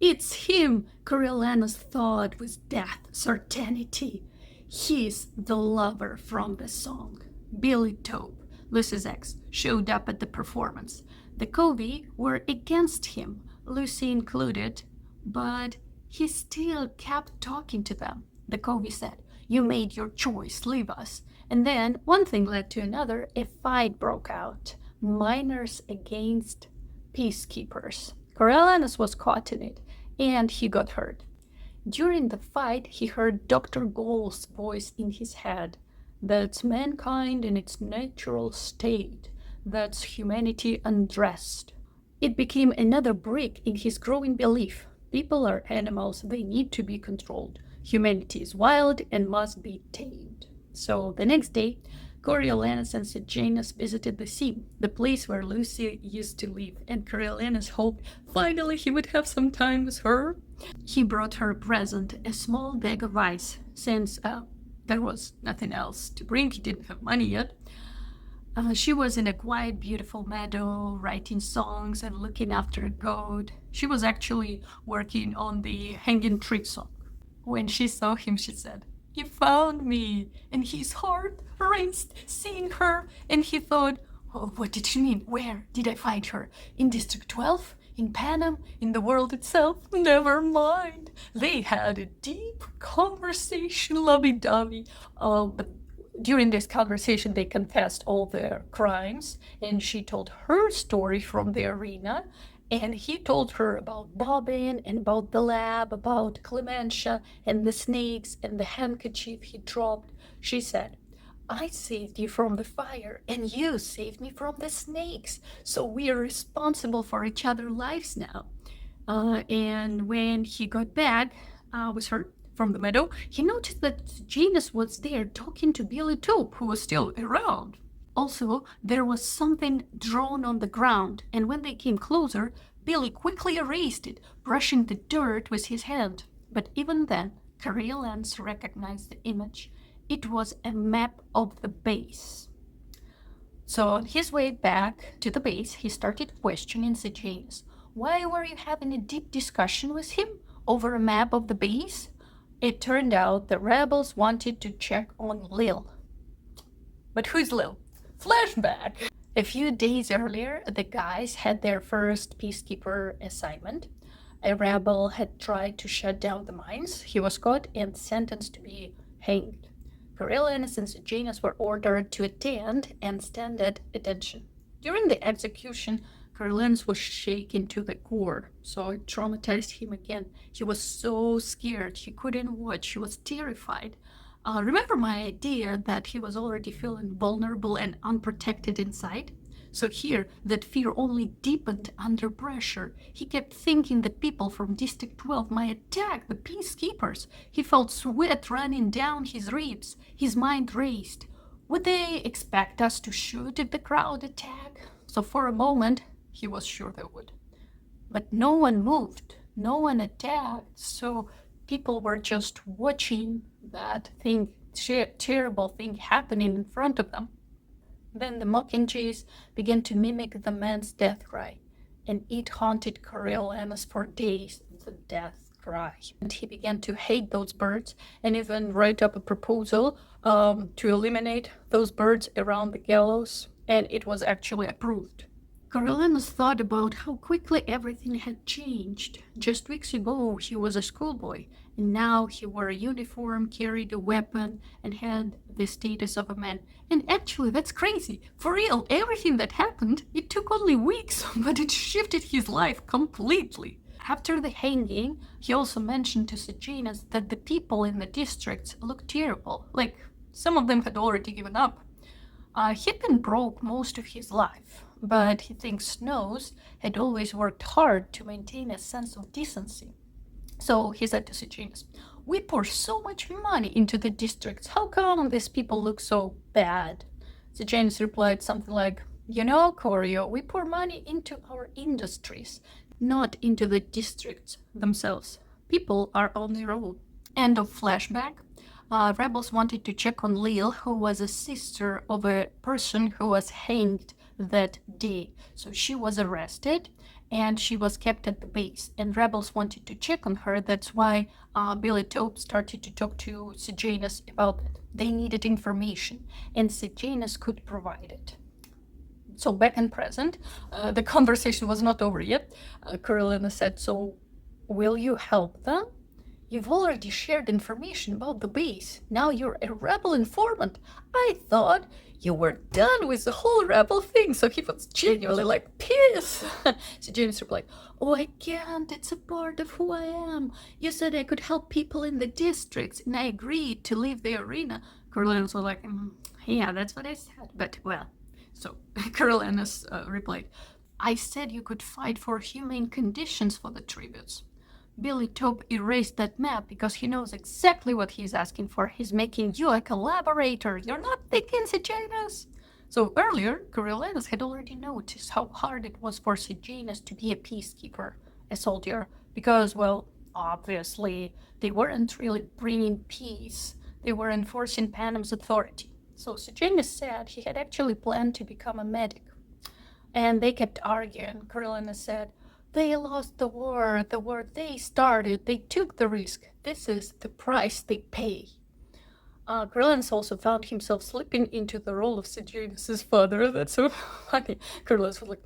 It's him, Coriolanus thought with death certainty. He's the lover from the song. Billy Tope, Lucy's ex, showed up at the performance. The Covey were against him, Lucy included, but he still kept talking to them. The Covey said, "You made your choice, leave us." And then one thing led to another. A fight broke out. Miners against peacekeepers. Coriolanus was caught in it, and he got hurt. During the fight, he heard Dr. Gall's voice in his head. That's mankind in its natural state. That's humanity undressed. It became another brick in his growing belief. People are animals, they need to be controlled. Humanity is wild and must be tamed. So the next day, Coriolanus and Sejanus visited the sea, the place where Lucy used to live, and Coriolanus hoped finally he would have some time with her. He brought her a present, a small bag of rice, since there was nothing else to bring. He didn't have money yet. She was in a quiet, beautiful meadow, writing songs and looking after a goat. She was actually working on the hanging tree song. When she saw him, she said, "You found me," and his heart raced seeing her, and he thought, "Oh, what did she mean? Where did I find her? In District 12? In Panem? In the world itself? Never mind." They had a deep conversation, lovey-dovey. But during this conversation, they confessed all their crimes, and she told her story from the arena. And he told her about Bobbin and about the lab, about Clementia and the snakes and the handkerchief he dropped. She said, "I saved you from the fire and you saved me from the snakes. So we are responsible for each other's lives now." And when he got back with her from the meadow, he noticed that Janus was there talking to Billy Tope, who was still around. Also, there was something drawn on the ground, and when they came closer, Billy quickly erased it, brushing the dirt with his hand. But even then, Coriolanus recognized the image. It was a map of the base. So on his way back to the base, he started questioning Sejanus. "Why were you having a deep discussion with him over a map of the base?" It turned out the rebels wanted to check on Lil. But who's Lil? Flashback! A few days earlier, the guys had their first peacekeeper assignment. A rebel had tried to shut down the mines. He was caught and sentenced to be hanged. Coriolanus and Sejanus were ordered to attend and stand at attention. During the execution, Coriolanus was shaken to the core, so it traumatized him again. He was so scared, he couldn't watch, he was terrified. Remember my idea that he was already feeling vulnerable and unprotected inside? So here, that fear only deepened under pressure. He kept thinking that people from District 12 might attack the peacekeepers. He felt sweat running down his ribs. His mind raced. Would they expect us to shoot if the crowd attacked? So for a moment, he was sure they would. But no one moved. No one attacked. So people were just watching that thing, terrible thing happening in front of them. Then the mockingjays began to mimic the man's death cry, and it haunted Coriolanus for days, the death cry. And he began to hate those birds and even write up a proposal to eliminate those birds around the gallows, and it was actually approved. Coriolanus thought about how quickly everything had changed. Just weeks ago, he was a schoolboy, and now he wore a uniform, carried a weapon, and had the status of a man. And actually, that's crazy. For real, everything that happened, it took only weeks, but it shifted his life completely. After the hanging, he also mentioned to Sejanus that the people in the districts looked terrible, like some of them had already given up. He'd been broke most of his life, but he thinks Snows had always worked hard to maintain a sense of decency. So he said to Sejanus, "We pour so much money into the districts. How come these people look so bad?" Sejanus replied something like, "You know, Corio, we pour money into our industries, not into the districts themselves. People are on their own." End of flashback. Rebels wanted to check on Lil, who was a sister of a person who was hanged that day. So she was arrested, and she was kept at the base, and rebels wanted to check on her. That's why Billy Tope started to talk to Sejanus about it. They needed information, and Sejanus could provide it. So back in present, the conversation was not over yet. Coriolanus said, so will you help them? You've already shared information about the base. Now you're a rebel informant. I thought you were done with the whole rebel thing. So he was genuinely like pissed. So James replied, oh, I can't. It's a part of who I am. You said I could help people in the districts, and I agreed to leave the arena. Coriolanus was like, yeah, that's what I said. But, well, so Coriolanus replied, I said you could fight for humane conditions for the tributes. Billy Tope erased that map because he knows exactly what he's asking for. He's making you a collaborator. You're not thinking, Sejanus. So earlier, Coriolanus had already noticed how hard it was for Sejanus to be a peacekeeper, a soldier, because, well, obviously, they weren't really bringing peace. They were enforcing Panem's authority. So Sejanus said he had actually planned to become a medic. And they kept arguing. Coriolanus said, they lost the war they started. They took the risk. This is the price they pay. Coriolanus also found himself slipping into the role of Sejanus' father. That's so funny. Coriolanus was like,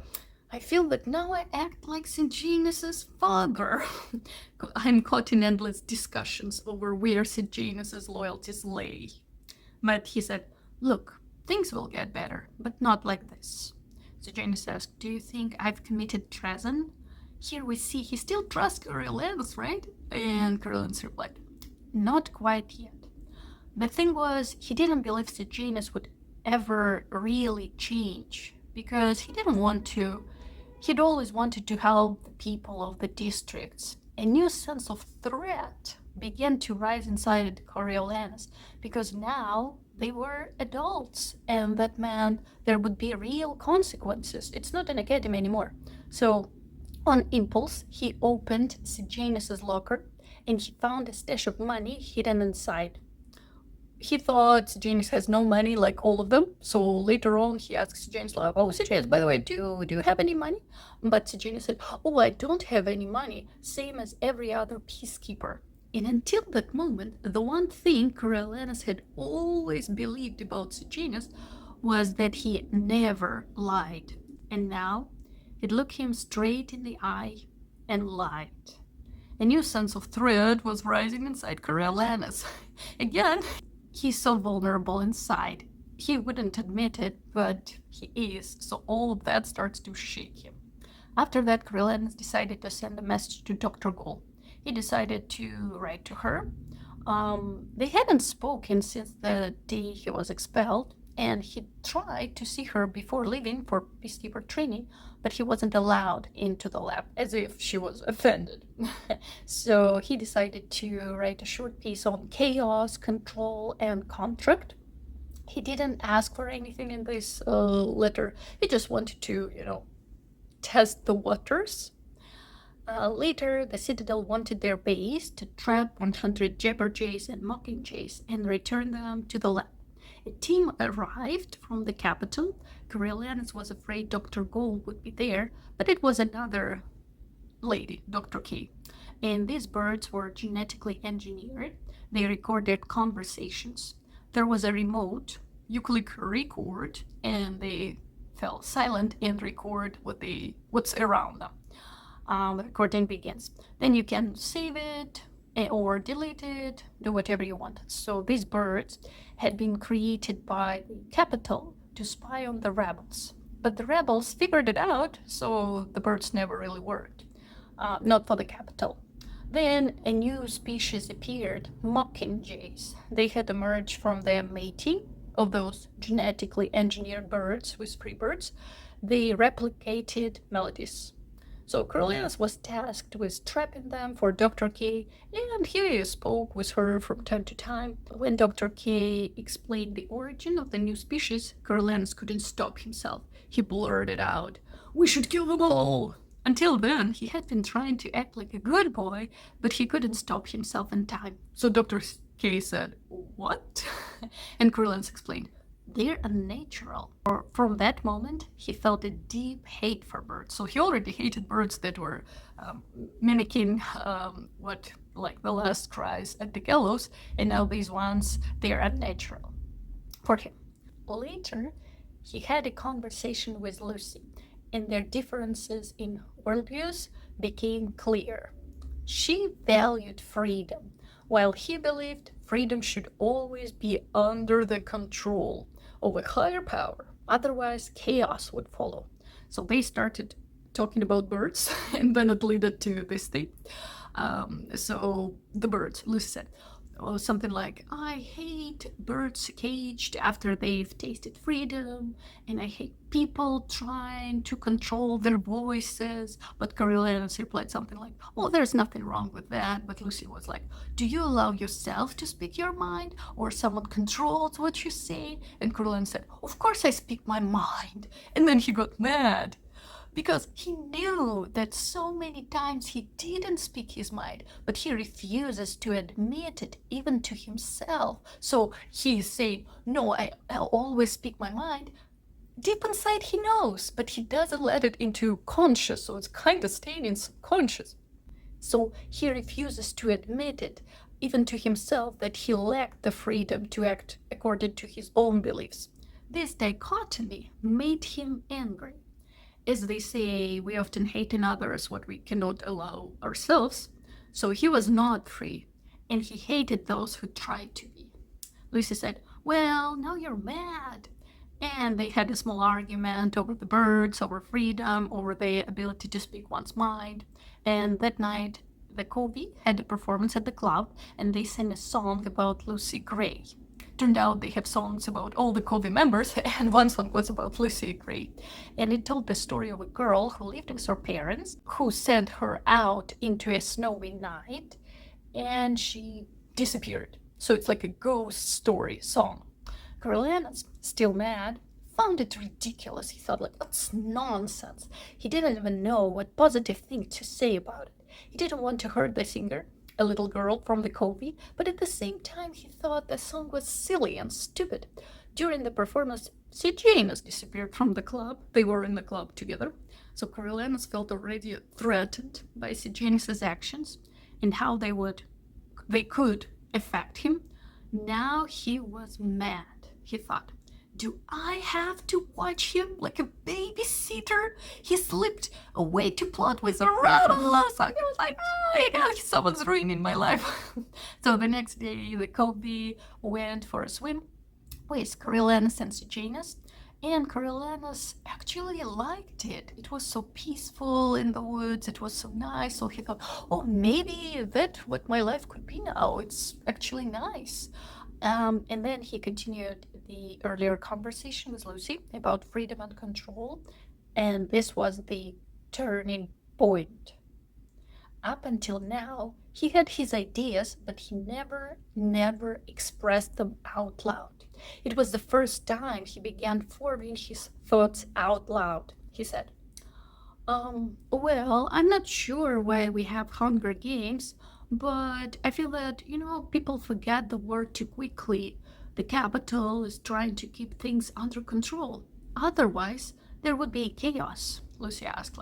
I feel that now I act like Sejanus' father. I'm caught in endless discussions over where Sejanus' loyalties lay. But he said, look, things will get better, but not like this. Sejanus asked, do you think I've committed treason? Here we see he still trusts Coriolanus, right? And Coriolanus replied, not quite yet. The thing was, he didn't believe Sejanus would ever really change, because he didn't want to. He'd always wanted to help the people of the districts. A new sense of threat began to rise inside Coriolanus, because now they were adults, and that meant there would be real consequences. It's not an academy anymore. So, on impulse, he opened Sejanus' locker, and he found a stash of money hidden inside. He thought Sejanus has no money like all of them, so later on he asked Sejanus, like, oh, Sejanus, by the way, do you have any money? But Sejanus said, oh, I don't have any money, same as every other peacekeeper. And until that moment, the one thing Coriolanus had always believed about Sejanus was that he never lied. And now, he'd look him straight in the eye and lied. A new sense of threat was rising inside Coriolanus. Again, he's so vulnerable inside. He wouldn't admit it, but he is, so all of that starts to shake him. After that, Coriolanus decided to send a message to Dr. Gall. He decided to write to her. They hadn't spoken since the day he was expelled, and he tried to see her before leaving for peacekeeper training, but he wasn't allowed into the lab, as if she was offended. So he decided to write a short piece on chaos, control, and contract. He didn't ask for anything in this letter. He just wanted to, test the waters. Later, the Citadel wanted their base to trap 100 jabberjays and mockingjays and return them to the lab. A team arrived from the capital. Coriolanus was afraid Dr. Gall would be there, but it was another lady, Dr. K. And these birds were genetically engineered. They recorded conversations. There was a remote. You click record, and they fell silent and record what's around them. The recording begins. Then you can save it or delete it, do whatever you want. So these birds had been created by the capital to spy on the rebels. But the rebels figured it out, so the birds never really worked. Not for the capital. Then a new species appeared, mockingjays. They had emerged from the mating of those genetically engineered birds with free birds. They replicated melodies. So Coriolanus was tasked with trapping them for Dr. K, and he spoke with her from time to time. When Dr. K explained the origin of the new species, Coriolanus couldn't stop himself. He blurted out, "We should kill them all!" Until then, he had been trying to act like a good boy, but he couldn't stop himself in time. So Dr. K said, "What?" And Coriolanus explained, they're unnatural. From that moment, he felt a deep hate for birds. So he already hated birds that were mimicking what, like the last cries at the gallows, and now these ones, they're unnatural for him. Later, he had a conversation with Lucy, and their differences in worldviews became clear. She valued freedom, while he believed freedom should always be under the control of a higher power, otherwise chaos would follow. So they started talking about birds, and then it led to this thing. So the birds, Lucy said, something like, I hate birds caged after they've tasted freedom, and I hate people trying to control their voices. But Coriolanus replied something like, oh, there's nothing wrong with that. But Lucy was like, do you allow yourself to speak your mind, or someone controls what you say? And Coriolanus said, of course I speak my mind. And then he got mad, because he knew that so many times he didn't speak his mind, but he refuses to admit it even to himself. So he's saying, no, I always speak my mind. Deep inside he knows, but he doesn't let it into conscious, so it's kind of staying in subconscious. So he refuses to admit it, even to himself, that he lacked the freedom to act according to his own beliefs. This dichotomy made him angry. As they say, we often hate in others what we cannot allow ourselves. So he was not free, and he hated those who tried to be. Lucy said, well, now you're mad. And they had a small argument over the birds, over freedom, over the ability to speak one's mind. And that night, the Covey had a performance at the club, and they sang a song about Lucy Gray. Turned out they have songs about all the Covey members, and one song was about Lucy Gray. And it told the story of a girl who lived with her parents, who sent her out into a snowy night, and she disappeared. So it's like a ghost story song. Coriolanus, still mad, found it ridiculous. He thought, like, that's nonsense. He didn't even know what positive thing to say about it. He didn't want to hurt the singer, a little girl from the Covey, but at the same time he thought the song was silly and stupid. During the performance, Sejanus disappeared from the club. They were in the club together. So Coriolanus felt already threatened by Sejanus's actions and how they could affect him. Now he was mad. He thought, do I have to watch him like a babysitter? He slipped away to plot with a rebel. So he was like, oh my God, someone's ruining my life. So the next day, the Covey went for a swim with Coriolanus and Sejanus. And Coriolanus actually liked it. It was so peaceful in the woods. It was so nice. So he thought, oh, maybe that's what my life could be now. It's actually nice. And then he continued the earlier conversation with Lucy about freedom and control, and this was the turning point. Up until now, he had his ideas, but he never expressed them out loud. It was the first time he began forming his thoughts out loud. He said, well, I'm not sure why we have Hunger Games, but I feel that, people forget the word too quickly. The capital is trying to keep things under control. Otherwise, there would be chaos. Lucy asked,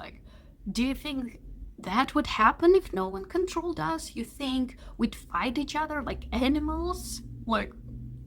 do you think that would happen if no one controlled us? You think we'd fight each other like animals?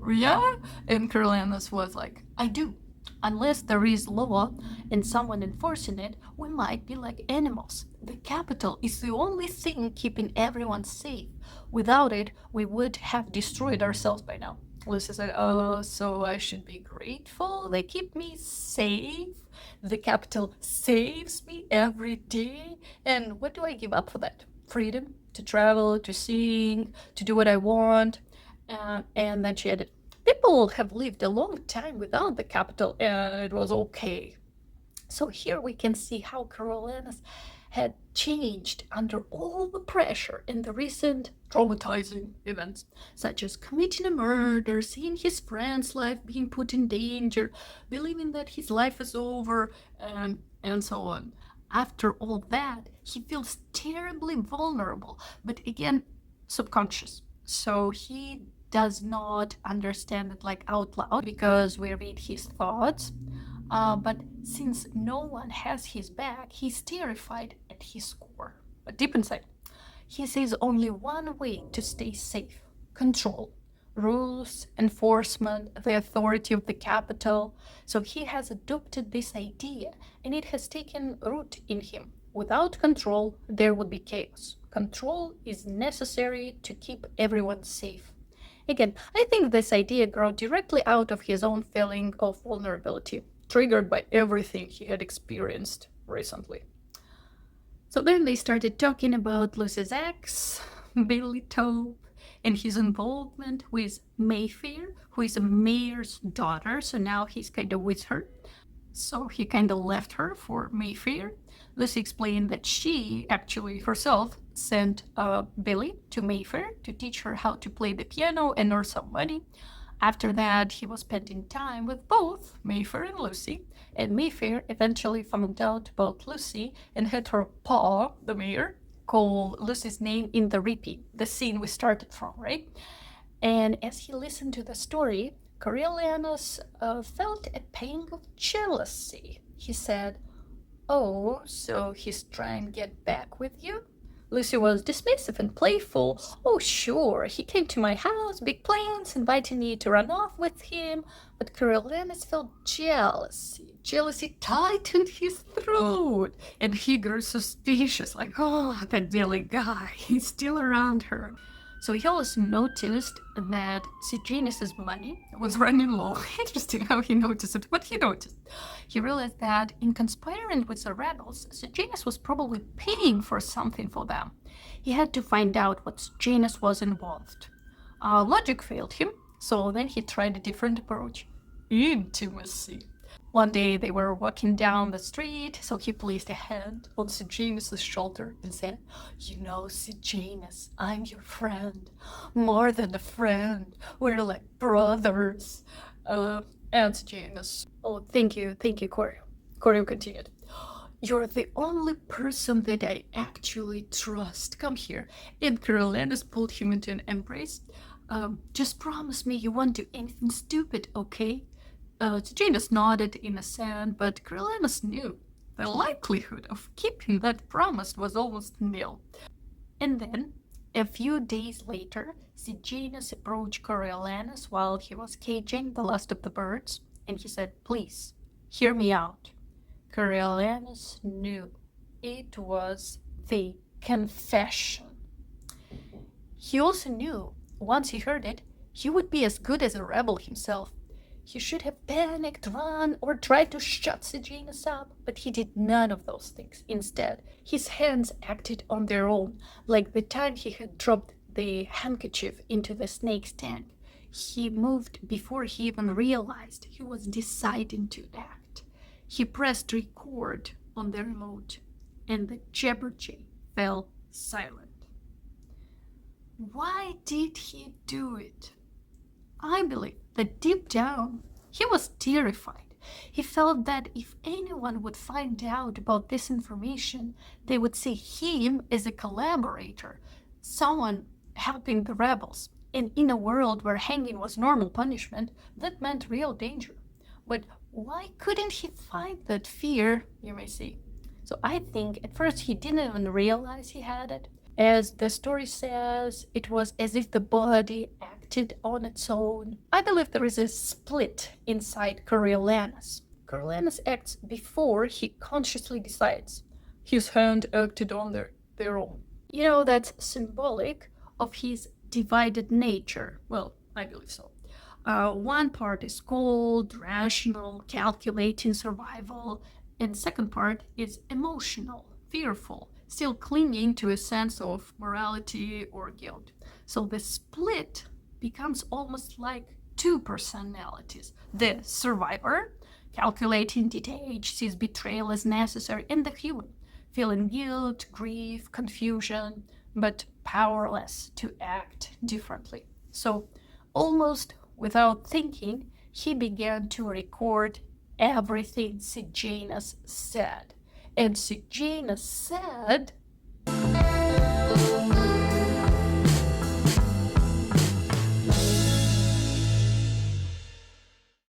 Yeah? And Coriolanus was like, I do. Unless there is law and someone enforcing it, we might be like animals. The capital is the only thing keeping everyone safe. Without it, we would have destroyed ourselves by now. Lucy said, oh, so I should be grateful. They keep me safe. The capital saves me every day. And what do I give up for that? Freedom to travel, to sing, to do what I want. And then she added, people have lived a long time without the capital, and it was okay. So here we can see how Coriolanus had changed under all the pressure in the recent traumatizing events, such as committing a murder, seeing his friend's life being put in danger, believing that his life is over, and so on. After all that, he feels terribly vulnerable, but again, subconscious. So he does not understand it like out loud because we read his thoughts. But since no one has his back, he's terrified at his core. But deep inside, he sees only one way to stay safe: control, rules, enforcement, the authority of the capital. So he has adopted this idea, and it has taken root in him. Without control, there would be chaos. Control is necessary to keep everyone safe. Again, I think this idea grew directly out of his own feeling of vulnerability, triggered by everything he had experienced recently. So then they started talking about Lucy's ex, Billy Tope, and his involvement with Mayfair, who is a mayor's daughter, so now he's kind of with her. So he kind of left her for Mayfair. Lucy explained that she actually herself sent Billy to Mayfair to teach her how to play the piano and earn some money. After that, he was spending time with both Mayfair and Lucy, and Mayfair eventually found out about Lucy and had her pa, the mayor, call Lucy's name in the repeat, the scene we started from, right? And as he listened to the story, Coriolanus felt a pang of jealousy. He said, "Oh, so he's trying to get back with you?" Lucy was dismissive and playful. "Oh, sure, he came to my house, big plans, inviting me to run off with him." But Coriolanus felt jealousy. Jealousy tightened his throat, and he grew suspicious, like, oh, that Billy guy, he's still around her. So he also noticed that Sejanus's money was running low. Interesting how he noticed it, but he noticed. He realized that in conspiring with the rebels, Sejanus was probably paying for something for them. He had to find out what Sejanus was involved. Logic failed him, so then he tried a different approach: intimacy. One day they were walking down the street, so he placed a hand on Sejanus' shoulder and said, "You know, Sejanus, I'm your friend. More than a friend. We're like brothers." And Sejanus, "Oh, thank you, Corio." Corio continued, "You're the only person that I actually trust. Come here." And Coriolanus pulled him into an embrace. "Just promise me you won't do anything stupid, okay?" Sejanus nodded in assent, but Coriolanus knew the likelihood of keeping that promise was almost nil. And then, a few days later, Sejanus approached Coriolanus while he was caging the last of the birds, and he said, "Please, hear me out." Coriolanus knew it was the confession. He also knew, once he heard it, he would be as good as a rebel himself. He should have panicked, run, or tried to shut Sejanus up, but he did none of those things. Instead, his hands acted on their own, like the time he had dropped the handkerchief into the snake's tank. He moved before he even realized he was deciding to act. He pressed record on the remote, and the Jabberjay fell silent. Why did he do it? I believe that deep down, he was terrified. He felt that if anyone would find out about this information, they would see him as a collaborator, someone helping the rebels. And in a world where hanging was normal punishment, that meant real danger. But why couldn't he fight that fear, you may say? So I think at first he didn't even realize he had it. As the story says, it was as if the body acted on its own. I believe there is a split inside Coriolanus. Coriolanus acts before he consciously decides. His hand acted on their own. You know, that's symbolic of his divided nature. Well, I believe so. One part is cold, rational, calculating survival, and second part is emotional, fearful, still clinging to a sense of morality or guilt. So the split becomes almost like two personalities. The survivor, calculating, detached, sees betrayal as necessary, and the human, feeling guilt, grief, confusion, but powerless to act differently. So almost without thinking, he began to record everything Sejanus said. And Sejanus said